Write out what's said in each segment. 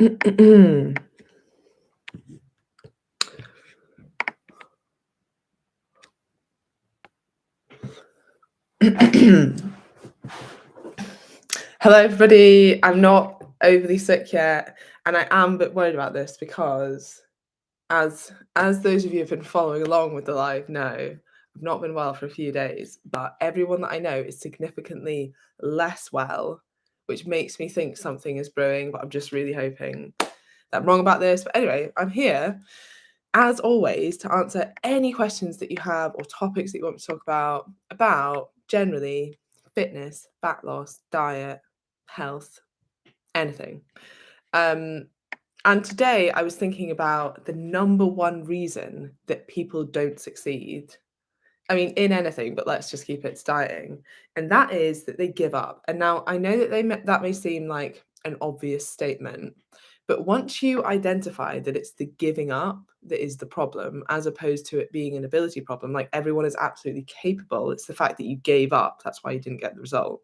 Hello, everybody. I'm not overly sick yet, and I am a bit worried about this because, as those of you who have been following along with the live know, I've not been well for a few days, but everyone that I know is significantly less well, which makes me think something is brewing. But I'm just really hoping that I'm wrong about this. But anyway, I'm here as always to answer any questions that you have or topics that you want to talk about generally fitness, fat loss, diet, health, anything. And today I was thinking about the number one reason that people don't succeed. I mean, in anything, but let's just keep it to dieting. And that is that they give up. And now I know that that may seem like an obvious statement, but once you identify that it's the giving up that is the problem, as opposed to it being an ability problem, like everyone is absolutely capable, it's the fact that you gave up. That's why you didn't get the result.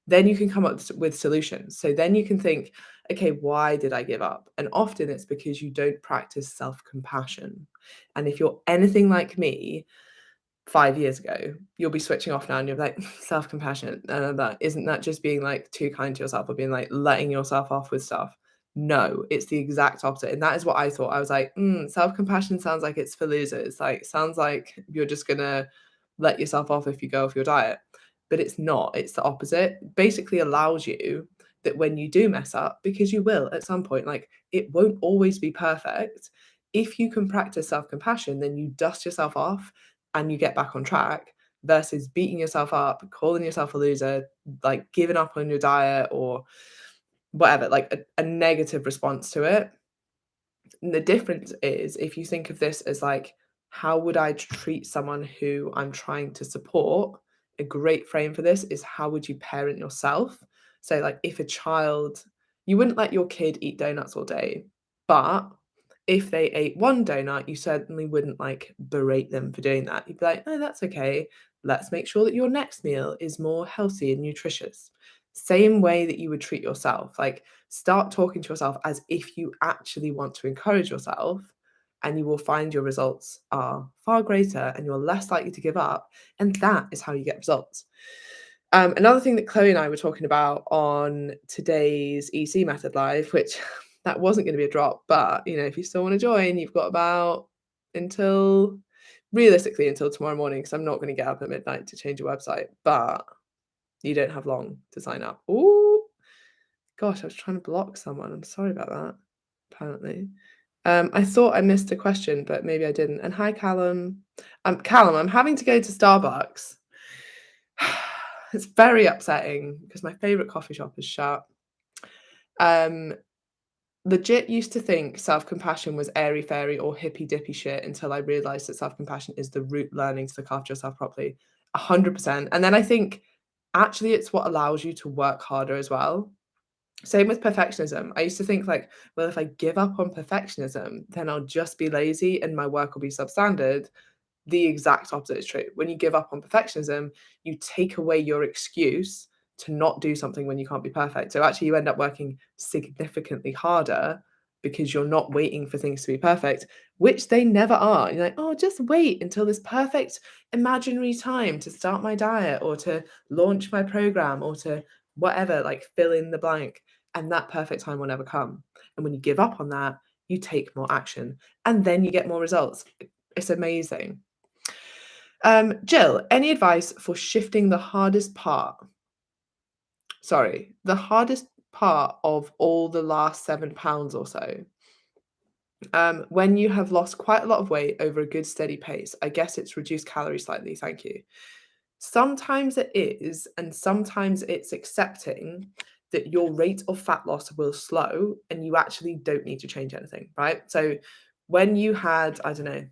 Then you can come up with solutions. So then you can think, okay, why did I give up? And often it's because you don't practice self compassion. And if you're anything like me, 5 years ago, you'll be switching off now and you'll be like, self compassion. That isn't that just being like too kind to yourself or being like letting yourself off with stuff? No, it's the exact opposite. And that is what I thought. I was like, self compassion sounds like it's for losers. Like, sounds like you're just going to let yourself off if you go off your diet. But it's not. It's the opposite. It basically allows you that when you do mess up, because you will at some point, like it won't always be perfect. If you can practice self compassion, then you dust yourself off and you get back on track versus beating yourself up, calling yourself a loser, like giving up on your diet or whatever, like a negative response to it. And the difference is if you think of this as like, how would I treat someone who I'm trying to support? A great frame for this is how would you parent yourself? So, like, if a child, you wouldn't let your kid eat donuts all day, but if they ate one donut, you certainly wouldn't like berate them for doing that. You'd be like, oh, that's okay. Let's make sure that your next meal is more healthy and nutritious. Same way that you would treat yourself. Like, start talking to yourself as if you actually want to encourage yourself, and you will find your results are far greater and you're less likely to give up. And that is how you get results. Another thing that Chloe and I were talking about on today's EC Method Live, which that wasn't going to be a drop, but if you still want to join, you've got about until realistically until tomorrow morning, because I'm not going to get up at midnight to change your website, but you don't have long to sign up. Oh, gosh, I was trying to block someone. I'm sorry about that, apparently. I thought I missed a question, but maybe I didn't. And hi, Callum. Callum, I'm having to go to Starbucks. It's very upsetting because my favorite coffee shop is shut. Legit used to think self-compassion was airy fairy or hippy dippy shit until I realized that self-compassion is the root learning to look after yourself properly. 100%. And then I think actually it's what allows you to work harder as well. Same with perfectionism. I used to think like, well, if I give up on perfectionism, then I'll just be lazy and my work will be substandard. The exact opposite is true. When you give up on perfectionism, you take away your excuse to not do something when you can't be perfect. So actually you end up working significantly harder because you're not waiting for things to be perfect, which they never are. You're like, oh, just wait until this perfect imaginary time to start my diet or to launch my program or to whatever, like fill in the blank. And that perfect time will never come. And when you give up on that, you take more action and then you get more results. It's amazing. Jill, any advice for shifting the hardest part? Sorry, the hardest part of all the last 7 pounds or so. When you have lost quite a lot of weight over a good steady pace, I guess it's reduced calories slightly. Thank you. Sometimes it is, and sometimes it's accepting that your rate of fat loss will slow and you actually don't need to change anything, right? So when you had, I don't know,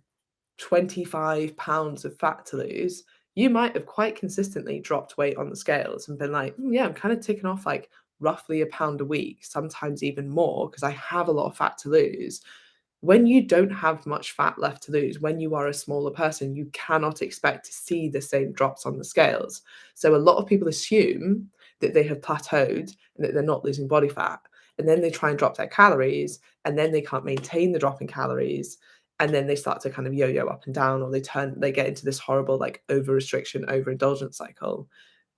25 pounds of fat to lose, you might have quite consistently dropped weight on the scales and been like, yeah, I'm kind of ticking off like roughly a pound a week, sometimes even more, because I have a lot of fat to lose. When you don't have much fat left to lose, when you are a smaller person, you cannot expect to see the same drops on the scales. So a lot of people assume that they have plateaued and that they're not losing body fat. and then they try and drop their calories, and then they can't maintain the drop in calories, and then they start to kind of yo-yo up and down, or they get into this horrible like over restriction, overindulgence cycle.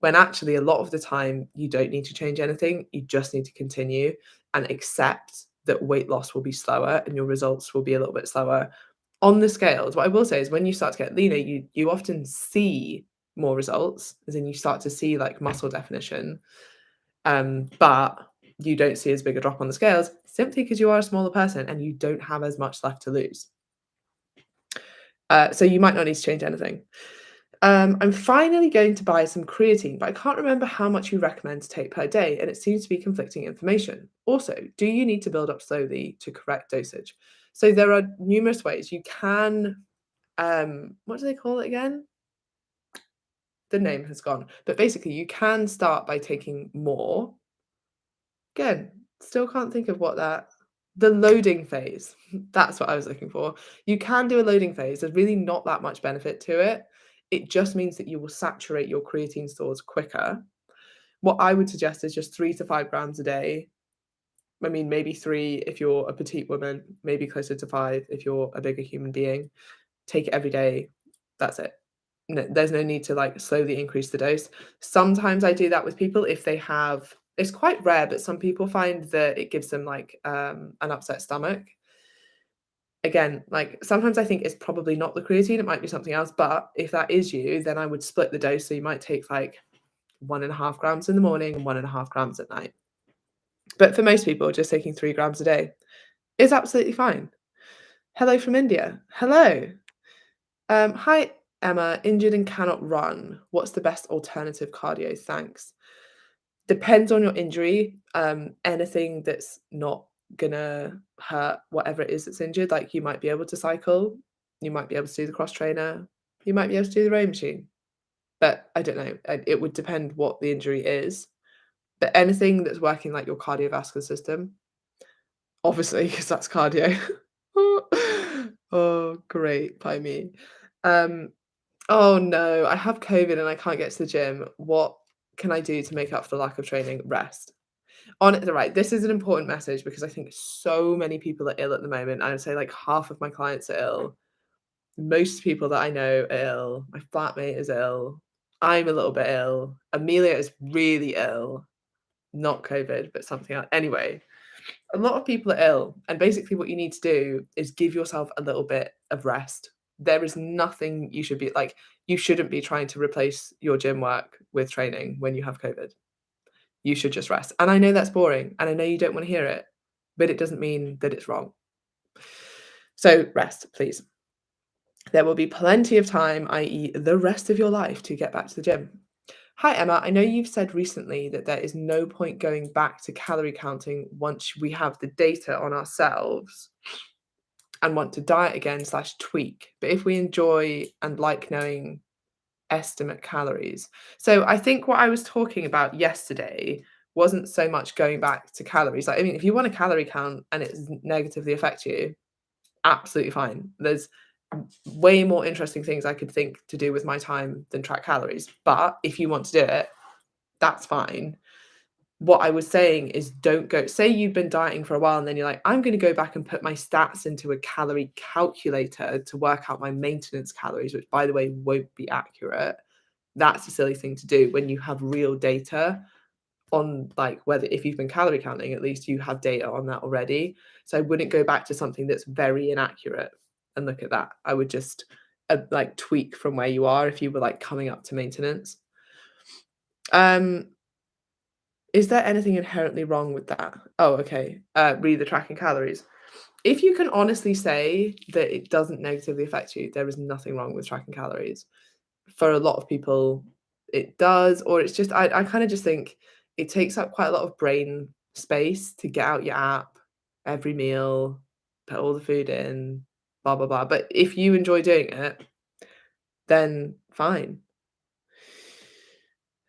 When actually a lot of the time you don't need to change anything, you just need to continue and accept that weight loss will be slower and your results will be a little bit slower. On the scales, what I will say is when you start to get leaner, you often see more results, as in you start to see like muscle definition, but you don't see as big a drop on the scales simply because you are a smaller person and you don't have as much left to lose. So you might not need to change anything. I'm finally going to buy some creatine, but I can't remember how much you recommend to take per day, and it seems to be conflicting information. Also, do you need to build up slowly to correct dosage? So there are numerous ways you can. What do they call it again? The name has gone, but basically you can start by taking more. Again, still can't think of what that the loading phase. That's what I was looking for. You can do a loading phase. There's really not that much benefit to it. It just means that you will saturate your creatine stores quicker. What I would suggest is just 3 to 5 grams a day. I mean, maybe 3 if you're a petite woman, maybe closer to 5 if you're a bigger human being. Take it every day. That's it. No, there's no need to like slowly increase the dose. Sometimes I do that with people if they have it's quite rare, but some people find that it gives them like an upset stomach. Again, like sometimes I think it's probably not the creatine, it might be something else. But if that is you, then I would split the dose. So you might take like 1.5 grams in the morning and 1.5 grams at night. But for most people, just taking 3 grams a day is absolutely fine. Hello from India. Hello. Hi, Emma. Injured and cannot run. What's the best alternative cardio? Thanks. Depends on your injury. Anything that's not gonna hurt whatever it is that's injured, like you might be able to cycle, you might be able to do the cross trainer, you might be able to do the rowing machine. But I don't know. It would depend what the injury is. But anything that's working like your cardiovascular system, obviously, because that's cardio. Oh, great by me. Um, oh no, I have COVID and I can't get to the gym. What can I do to make up for the lack of training? Rest. On it, right. This is an important message because I think so many people are ill at the moment. I would say like half of my clients are ill. Most people that I know are ill. My flatmate is ill. I'm a little bit ill. Amelia is really ill. Not COVID, but something else. Anyway, a lot of people are ill. And basically, what you need to do is give yourself a little bit of rest. There is nothing you should be like, you shouldn't be trying to replace your gym work with training when you have COVID. You should just rest. And I know that's boring and I know you don't want to hear it, but it doesn't mean that it's wrong. So rest, please. There will be plenty of time, i.e., the rest of your life, to get back to the gym. Hi, Emma. I know you've said recently that there is no point going back to calorie counting once we have the data on ourselves and want to diet again / tweak. But if we enjoy and like knowing estimate calories. So I think what I was talking about yesterday wasn't so much going back to calories. Like, I mean, if you want a calorie count and it negatively affect you, absolutely fine. There's way more interesting things I could think to do with my time than track calories. But if you want to do it, that's fine. What I was saying is don't go, say you've been dieting for a while and then you're like, I'm going to go back and put my stats into a calorie calculator to work out my maintenance calories, which by the way, won't be accurate. That's a silly thing to do when you have real data on like whether if you've been calorie counting, at least you have data on that already. So I wouldn't go back to something that's very inaccurate and look at that. I would just like tweak from where you are if you were like coming up to maintenance. Is there anything inherently wrong with that? Oh, okay. Read the tracking calories. If you can honestly say that it doesn't negatively affect you, there is nothing wrong with tracking calories. For a lot of people, it does, or it's just, I kind of just think it takes up quite a lot of brain space to get out your app every meal, put all the food in, blah, blah, blah. But if you enjoy doing it, then fine.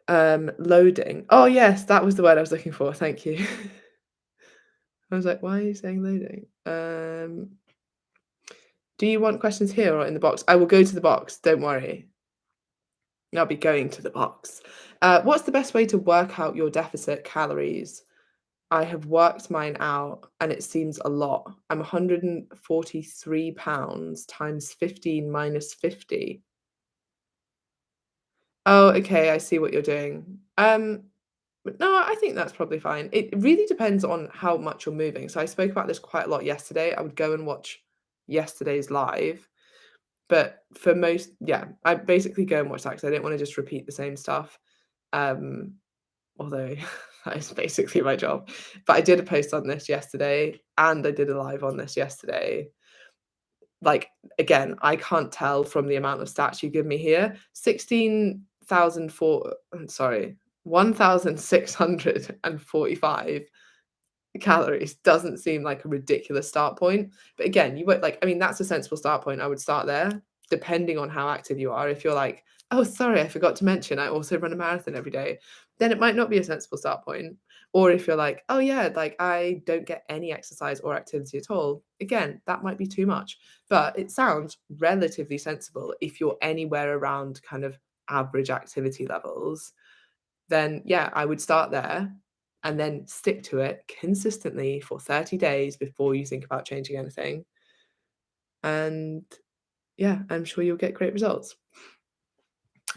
Loading. Oh, yes, that was the word I was looking for. Thank you. I was like, why are you saying loading? Do you want questions here or in the box? I will go to the box. Don't worry. I'll be going to the box. What's the best way to work out your deficit calories? I have worked mine out and it seems a lot. I'm £143 times 15 minus 50. Oh, okay, I see what you're doing. But no, I think that's probably fine. It really depends on how much you're moving. So I spoke about this quite a lot yesterday. I would go and watch yesterday's live, but for most, yeah, I basically go and watch that because I didn't want to just repeat the same stuff. Um, Although that is basically my job. But I did a post on this yesterday and I did a live on this yesterday. Like, again, I can't tell from the amount of stats you give me here. 16,004, sorry, 1,645 calories doesn't seem like a ridiculous start point. But again, you would like, I mean, that's a sensible start point. I would start there, depending on how active you are. If you're like, oh, sorry, I forgot to mention, I also run a marathon every day, then it might not be a sensible start point. Or if you're like, oh, yeah, like I don't get any exercise or activity at all, again, that might be too much. But it sounds relatively sensible if you're anywhere around kind of average activity levels, then yeah, I would start there and then stick to it consistently for 30 days before you think about changing anything. And yeah, I'm sure you'll get great results.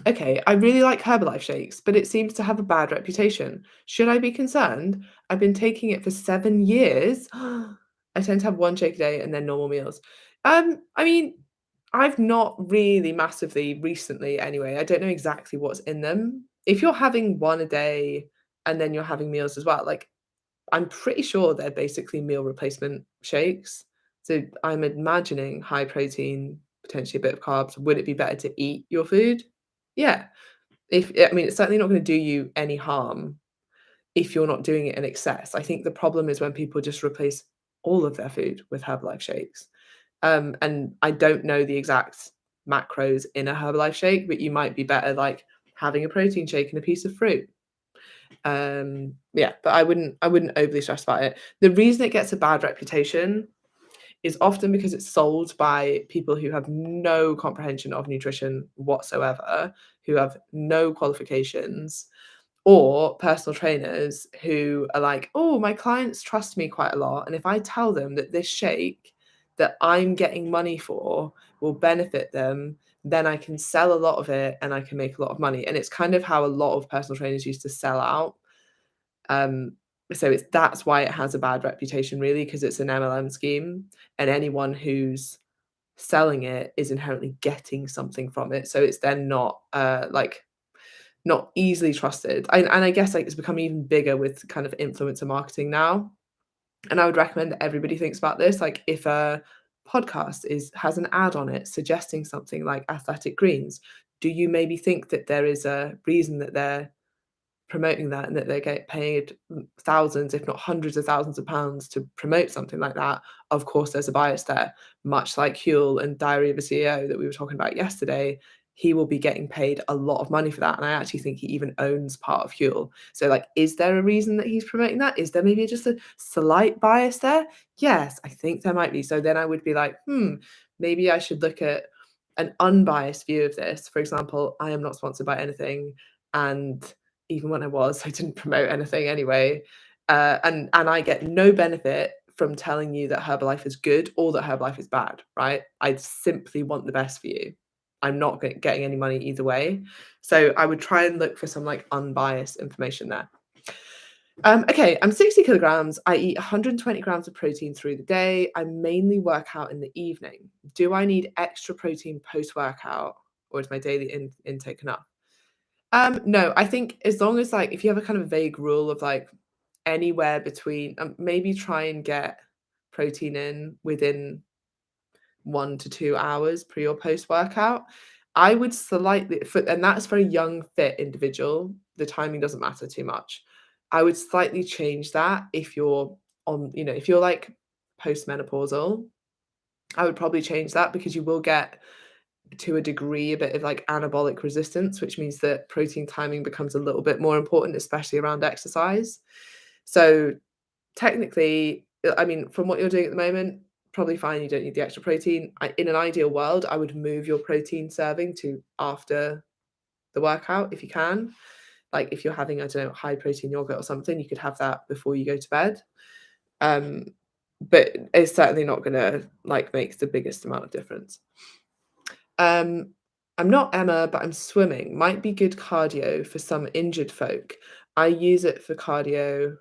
Okay, I really like Herbalife shakes, but it seems to have a bad reputation. Should I be concerned? I've been taking it for 7 years. I tend to have one shake a day and then normal meals. I mean, I've not really massively recently anyway. I don't know exactly what's in them. If you're having one a day and then you're having meals as well, like I'm pretty sure they're basically meal replacement shakes. So I'm imagining high protein, potentially a bit of carbs. Would it be better to eat your food? Yeah. If I mean, it's certainly not gonna do you any harm if you're not doing it in excess. I think the problem is when people just replace all of their food with Herbalife shakes. And I don't know the exact macros in a Herbalife shake, but you might be better like having a protein shake and a piece of fruit. Yeah, but I wouldn't overly stress about it. The reason it gets a bad reputation is often because it's sold by people who have no comprehension of nutrition whatsoever, who have no qualifications, or personal trainers who are like, "Oh, my clients trust me quite a lot, and if I tell them that this shake that I'm getting money for will benefit them, then I can sell a lot of it and I can make a lot of money." And it's kind of how a lot of personal trainers used to sell out. Um, so that's why it has a bad reputation really, because it's an MLM scheme, and anyone who's selling it is inherently getting something from it. So it's then not, like not easily trusted. And I guess, like, it's become even bigger with kind of influencer marketing now, and I would recommend that everybody thinks about this, like, if a podcast has an ad on it suggesting something like athletic greens, do you maybe think that there is a reason that they're promoting that and that they get paid thousands, if not hundreds of thousands of pounds to promote something like that? Of course, there's a bias there. Much like Huel and Diary of a CEO that we were talking about yesterday, he will be getting paid a lot of money for that. And I actually think he even owns part of Huel. So, like, is there a reason that he's promoting that? Is there maybe just a slight bias there? Yes, I think there might be. So then I would be like, maybe I should look at an unbiased view of this. For example, I am not sponsored by anything. And even when I was, I didn't promote anything anyway. And I get no benefit from telling you that Herbalife is good or that Herbalife is bad, right? I simply want the best for you. I'm not getting any money either way. So I would try and look for some like unbiased information there. Okay, I'm 60 kilograms. I eat 120 grams of protein through the day. I mainly work out in the evening. Do I need extra protein post workout, or is my daily intake enough? No, I think as long as, like, if you have a kind of vague rule of, like, anywhere between maybe try and get protein in within 1 to 2 hours pre or post-workout. I would slightly for and that's for a young, fit individual, the timing doesn't matter too much. I would slightly change that if you're if you're, like, postmenopausal, I would probably change that because you will get to a degree, a bit of like anabolic resistance, which means that protein timing becomes a little bit more important, especially around exercise. So technically, I mean, from what you're doing at the moment, probably fine. You don't need the extra protein. In an ideal world, I would move your protein serving to after the workout if you can. Like if you're having, I don't know, high protein yogurt or something, you could have that before you go to bed. Um, but it's certainly not gonna, like, make the biggest amount of difference. Um, I'm not Emma, but I'm swimming. Might be good cardio for some injured folk. I use it for cardio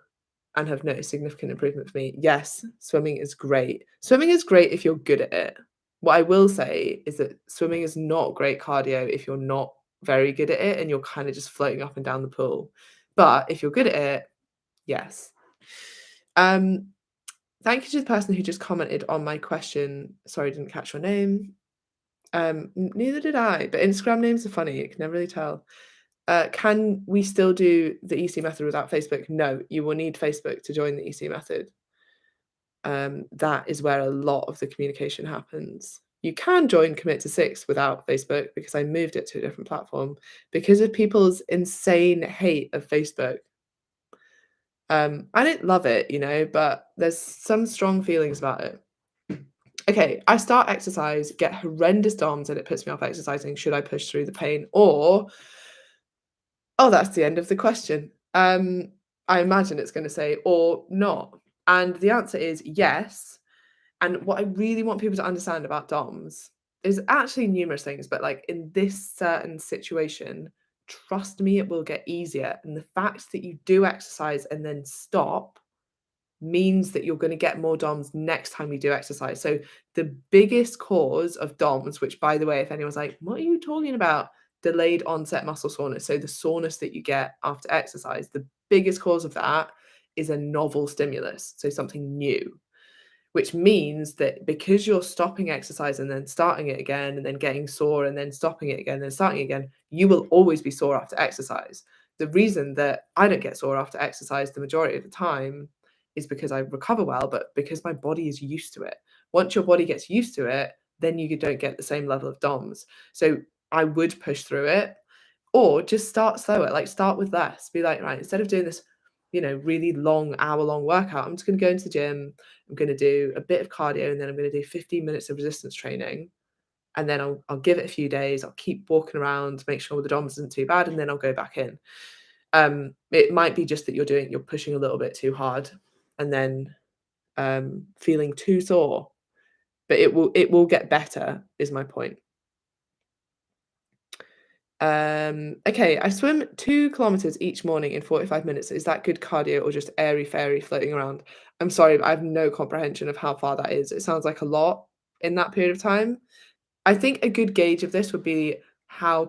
and have noticed significant improvement for me. Yes, swimming is great. Swimming is great if you're good at it. What I will say is that swimming is not great cardio if you're not very good at it and you're kind of just floating up and down the pool. But if you're good at it, yes. Um, Thank you to the person who just commented on my question. Sorry, I didn't catch your name. Neither did I, but Instagram names are funny. You can never really tell. Can we still do the EC method without Facebook? No, you will need Facebook to join the EC method. That is where a lot of the communication happens. You can join Commit to Six without Facebook because I moved it to a different platform because of people's insane hate of Facebook. I didn't love it, but there's some strong feelings about it. Okay, I start exercise, get horrendous DOMS, and it puts me off exercising. Should I push through the pain? Or, oh, that's the end of the question. I imagine it's going to say, or not. And the answer is yes. And what I really want people to understand about DOMS is actually numerous things, but like in this certain situation, trust me, it will get easier. And the fact that you do exercise and then stop means that you're going to get more DOMS next time you do exercise. So the biggest cause of DOMS, which by the way, if anyone's like, what are you talking about? Delayed onset muscle soreness. So the soreness that you get after exercise, the biggest cause of that is a novel stimulus. So something new, which means that because you're stopping exercise and then starting it again and then getting sore and then stopping it again and then starting it again, you will always be sore after exercise. The reason that I don't get sore after exercise the majority of the time is because I recover well, but because my body is used to it. Once your body gets used to it, then you don't get the same level of DOMS. So I would push through it or just start slower, like start with less. Be like, right, instead of doing this, really long hour-long workout, I'm just going to go into the gym. I'm going to do a bit of cardio and then I'm going to do 15 minutes of resistance training. And then I'll give it a few days. I'll keep walking around, make sure the DOMS isn't too bad, and then I'll go back in. It might be just that you're pushing a little bit too hard and then feeling too sore, but it will get better, is my point. Okay, I swim 2 kilometers each morning in 45 minutes. Is that good cardio or just airy fairy floating around? I'm sorry, but I have no comprehension of how far that is. It sounds like a lot in that period of time. I think a good gauge of this would be how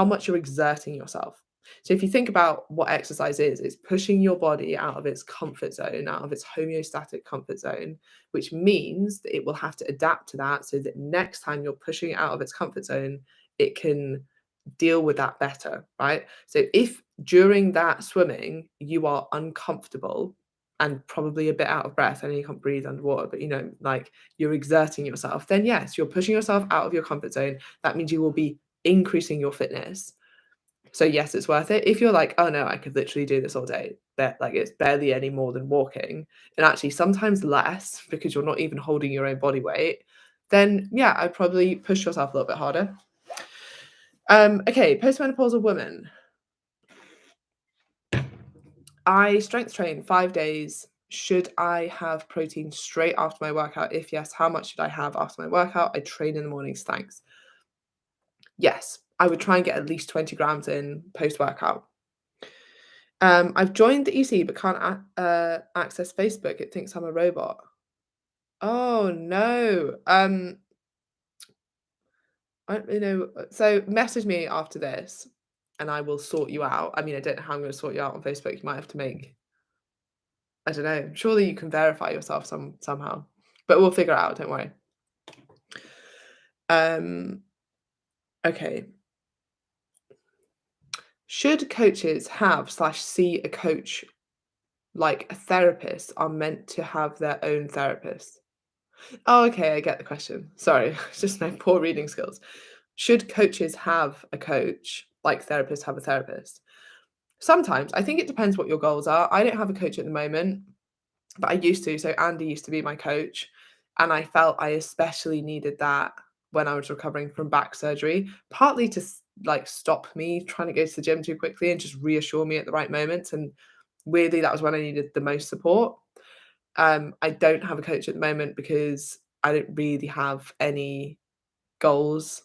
much you're exerting yourself. So if you think about what exercise is, it's pushing your body out of its comfort zone, out of its homeostatic comfort zone, which means that it will have to adapt to that so that next time you're pushing it out of its comfort zone, it can deal with that better, right? So if during that swimming you are uncomfortable and probably a bit out of breath, I know you can't breathe underwater, but like you're exerting yourself, then yes, you're pushing yourself out of your comfort zone. That means you will be increasing your fitness. So yes, it's worth it. If you're like, oh no, I could literally do this all day, that like it's barely any more than walking, and actually sometimes less because you're not even holding your own body weight, then yeah, I'd probably push yourself a little bit harder. Okay, postmenopausal woman. I strength train 5 days. Should I have protein straight after my workout? If yes, how much should I have after my workout? I train in the mornings, thanks. Yes, I would try and get at least 20 grams in post-workout. I've joined the EC but can't access Facebook. It thinks I'm a robot. Oh no. So message me after this and I will sort you out. I mean, I don't know how I'm going to sort you out on Facebook. You might have to make, I don't know. Surely you can verify yourself somehow, but we'll figure it out. Don't worry. Okay. Should coaches have/see a coach like a therapist are meant to have their own therapist? Oh, okay, I get the question. Sorry, it's just my poor reading skills. Should coaches have a coach like therapists have a therapist? Sometimes. I think it depends what your goals are. I don't have a coach at the moment, but I used to. So Andy used to be my coach, and I felt I especially needed that when I was recovering from back surgery, partly to like stop me trying to go to the gym too quickly and just reassure me at the right moments. And weirdly, that was when I needed the most support. I don't have a coach at the moment because I don't really have any goals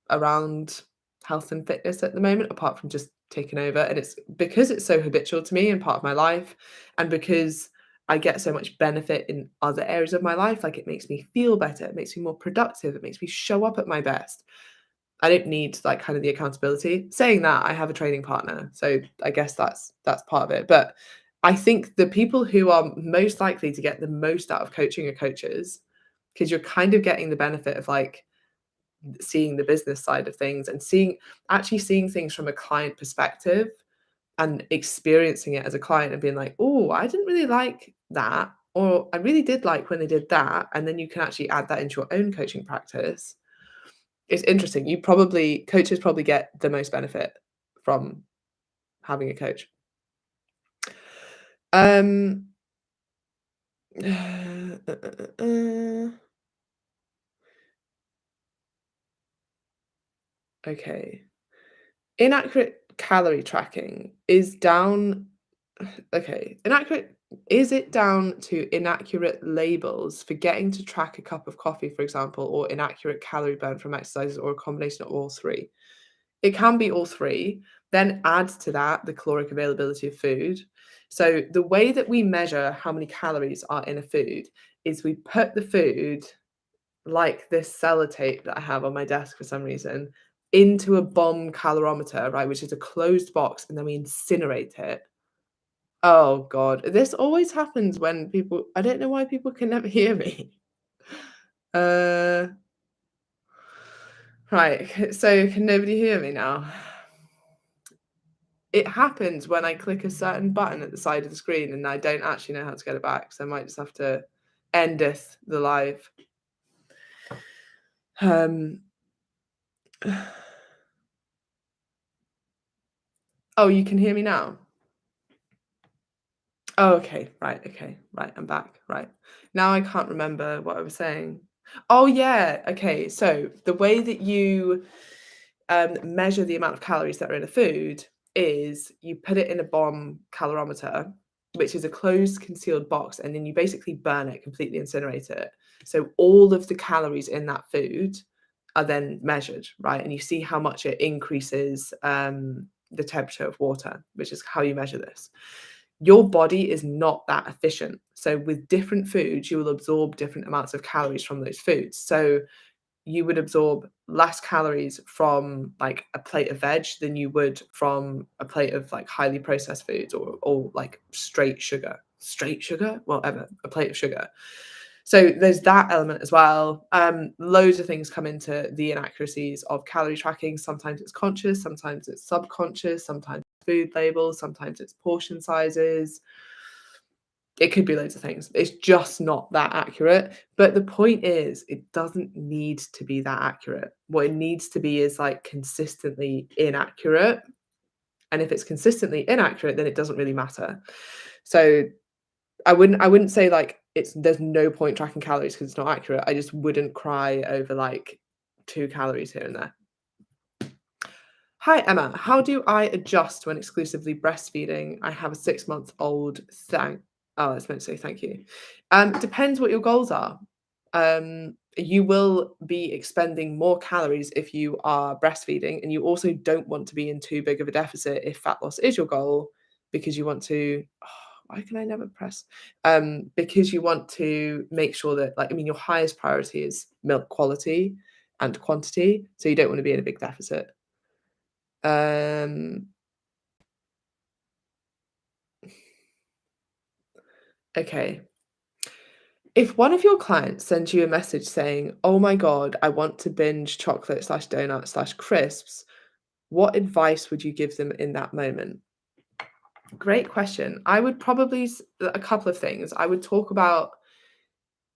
around health and fitness at the moment, apart from just taking over. And it's because it's so habitual to me and part of my life, and because I get so much benefit in other areas of my life, like it makes me feel better, it makes me more productive, it makes me show up at my best. I don't need like kind of the accountability. Saying that, I have a training partner, so I guess that's part of it. But I think the people who are most likely to get the most out of coaching are coaches, because you're kind of getting the benefit of like seeing the business side of things and seeing things from a client perspective and experiencing it as a client and being like, "Oh, I didn't really like that," or "I really did like when they did that," and then you can actually add that into your own coaching practice. It's interesting. Coaches probably get the most benefit from having a coach. Um, okay. Inaccurate calorie tracking is down okay, inaccurate is it down to inaccurate labels, forgetting to track a cup of coffee, for example, or inaccurate calorie burn from exercises, or a combination of all three? It can be all three. Then add to that the caloric availability of food. So the way that we measure how many calories are in a food is we put the food, like this sellotape that I have on my desk for some reason, into a bomb calorimeter, right, which is a closed box, and then we incinerate it. Oh god, this always happens when people I don't know why people can never hear me. Uh, right, so can nobody hear me now? It happens when I click a certain button at the side of the screen and I don't actually know how to get it back, so I might just have to endeth the live. Um, oh, you can hear me now? Oh, okay, right, I'm back, right. Now I can't remember what I was saying. Oh, yeah, okay, so the way that you, measure the amount of calories that are in a food is you put it in a bomb calorimeter, which is a closed, concealed box, and then you basically burn it, completely incinerate it. So all of the calories in that food are then measured, right? And you see how much it increases, the temperature of water, which is how you measure this. Your body is not that efficient. So with different foods, you will absorb different amounts of calories from those foods. So you would absorb less calories from like a plate of veg than you would from a plate of like highly processed foods, or like straight sugar. Straight sugar? Whatever, a plate of sugar. So there's that element as well. Loads of things come into the inaccuracies of calorie tracking. Sometimes it's conscious, sometimes it's subconscious, sometimes food labels, sometimes it's portion sizes. It could be loads of things. It's just not that accurate. But the point is, it doesn't need to be that accurate. What it needs to be is like consistently inaccurate. And if it's consistently inaccurate, then it doesn't really matter. So I wouldn't say like there's no point tracking calories because it's not accurate. I just wouldn't cry over like 2 calories here and there. Hi, Emma. How do I adjust when exclusively breastfeeding? I have a 6-month-old. Oh, I was meant to say thank you. Depends what your goals are. You will be expending more calories if you are breastfeeding, and you also don't want to be in too big of a deficit if fat loss is your goal, because you want to. Why can I never press? Because you want to make sure that, like, I mean, your highest priority is milk quality and quantity, so you don't want to be in a big deficit. Um, okay. If one of your clients sends you a message saying, "Oh my God, I want to binge chocolate slash donut slash crisps," what advice would you give them in that moment? Great question. I would probably, a couple of things. I would talk about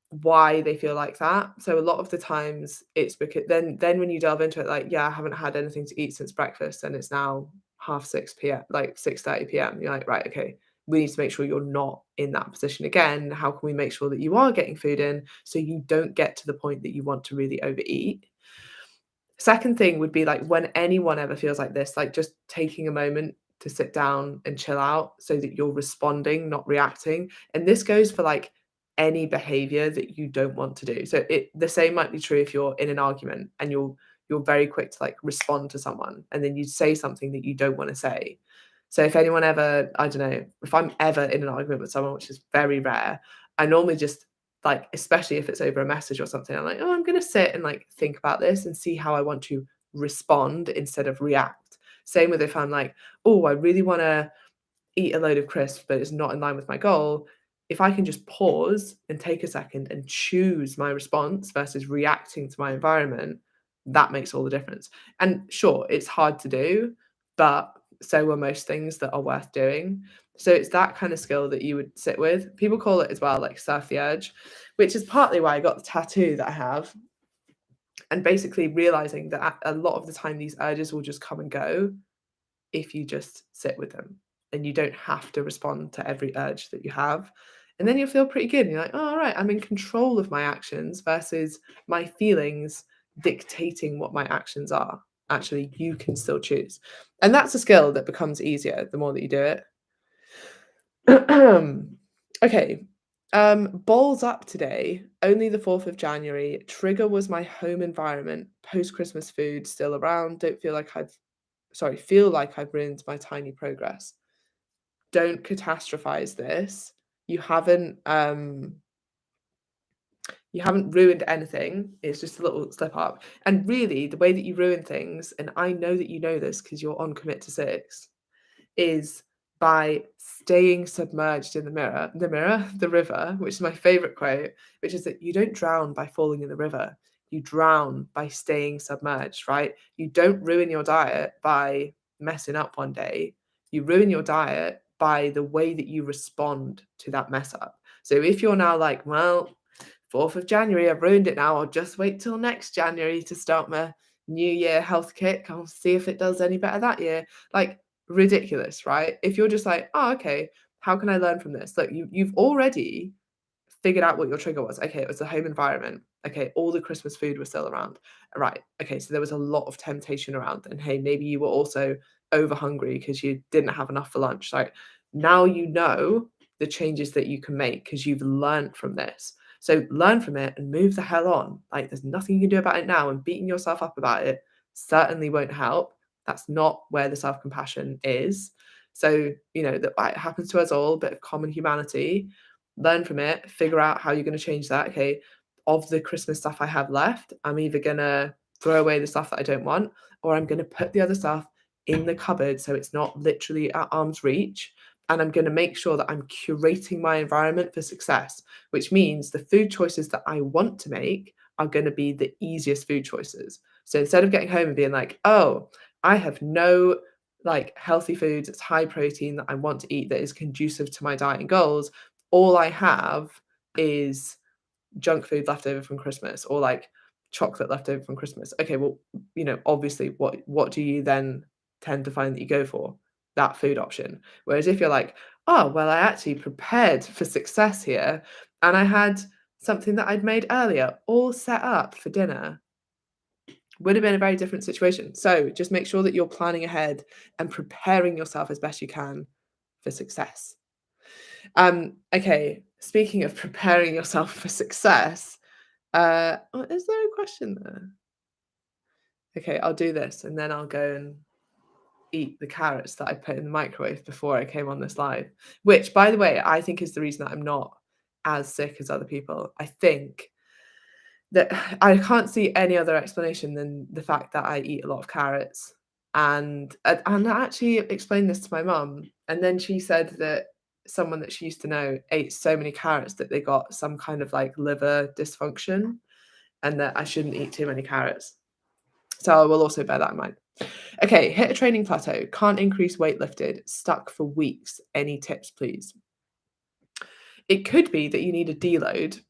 why they feel like that. So a lot of the times it's because then when you delve into it, like, yeah, I haven't had anything to eat since breakfast and it's now half 6 p.m., like 6:30 p.m. You're like, right, okay, we need to make sure you're not in that position again. How can we make sure that you are getting food in so you don't get to the point that you want to really overeat? Second thing would be, like, when anyone ever feels like this, like, just taking a moment to sit down and chill out so that you're responding, not reacting, and this goes for, like, any behavior that you don't want to do. So the same might be true if you're in an argument and you're very quick to, like, respond to someone, and then you say something that you don't wanna say. So if anyone ever I don't know, if I'm ever in an argument with someone, which is very rare, I normally just like, especially if it's over a message or something, I'm like, "Oh, I'm gonna sit and, like, think about this and see how I want to respond instead of react." Same with if I'm like, "Oh, I really wanna eat a load of crisps, but it's not in line with my goal." If I can just pause and take a second and choose my response versus reacting to my environment, that makes all the difference. And sure, it's hard to do, but so are most things that are worth doing. So it's that kind of skill that you would sit with. People call it as well, like surf the urge, which is partly why I got the tattoo that I have. And basically realizing that a lot of the time these urges will just come and go if you just sit with them and you don't have to respond to every urge that you have. And then you'll feel pretty good. And you're like, oh, all right, I'm in control of my actions versus my feelings dictating what my actions are. Actually, you can still choose. And that's a skill that becomes easier the more that you do it. Okay. Balls up today, only the 4th of January. Trigger was my home environment. Post Christmas food still around. Don't feel like feel like I've ruined my tiny progress. Don't catastrophize this. You haven't um you haven't ruined anything. It's just a little slip up. And really the way that you ruin things, and I know that you know this because you're on commit to 6, is by staying submerged in the river, which is my favorite quote, which is that you don't drown by falling in the river. You drown by staying submerged, right? You don't ruin your diet by messing up one day. You ruin your diet by the way that you respond to that mess up. So if you're now like, well, 4th of January, I've ruined it now. I'll just wait till next January to start my new year health kick. I'll see if it does any better that year. Like, ridiculous, right? If you're just like, "Oh, okay, how can I learn from this?" Look, you've already figured out what your trigger was. Okay, it was the home environment. Okay, all the Christmas food was still around. Right. Okay, so there was a lot of temptation around. And hey, maybe you were also over hungry because you didn't have enough for lunch. Like now you know the changes that you can make because you've learned from this. So learn from it and move the hell on. Like there's nothing you can do about it now, and beating yourself up about it certainly won't help. That's not where the self-compassion is. So, that it happens to us all, a bit of common humanity. Learn from it, figure out how you're going to change that. Okay, of the Christmas stuff I have left, I'm either going to throw away the stuff that I don't want, or I'm going to put the other stuff in the cupboard so it's not literally at arm's reach. And I'm going to make sure that I'm curating my environment for success, which means the food choices that I want to make are going to be the easiest food choices. So instead of getting home and being like, oh, I have no like healthy foods, it's high protein that I want to eat that is conducive to my diet and goals, all I have is junk food left over from Christmas or like chocolate left over from Christmas. Okay, well, obviously what do you then tend to find that you go for? That food option. Whereas if you're like, oh, well, I actually prepared for success here and I had something that I'd made earlier all set up for dinner, would have been a very different situation. So just make sure that you're planning ahead and preparing yourself as best you can for success. Okay, speaking of preparing yourself for success, is there a question there? Okay, I'll do this and then I'll go and eat the carrots that I put in the microwave before I came on this live, which, by the way, I think is the reason that I'm not as sick as other people. I think that I can't see any other explanation than the fact that I eat a lot of carrots. And I actually explained this to my mum, and then she said that someone that she used to know ate so many carrots that they got some kind of like liver dysfunction, and that I shouldn't eat too many carrots. So I will also bear that in mind. Okay, hit a training plateau, can't increase weight lifted, stuck for weeks. Any tips, please? It could be that you need a deload.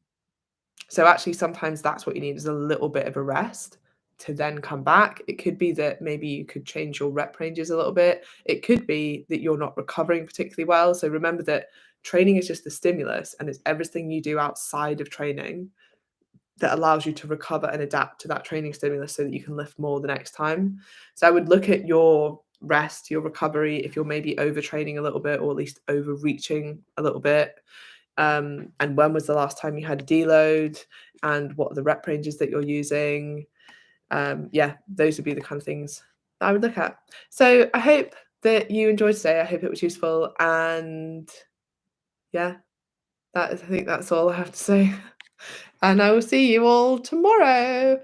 So actually, sometimes that's what you need is a little bit of a rest to then come back. It could be that maybe you could change your rep ranges a little bit. It could be that you're not recovering particularly well. So remember that training is just the stimulus and it's everything you do outside of training that allows you to recover and adapt to that training stimulus so that you can lift more the next time. So I would look at your rest, your recovery, if you're maybe overtraining a little bit or at least overreaching a little bit. And when was the last time you had a deload, and what are the rep ranges that you're using? Yeah, those would be the kind of things that I would look at. So I hope that you enjoyed today. I hope it was useful. And yeah, I think that's all I have to say. And I will see you all tomorrow.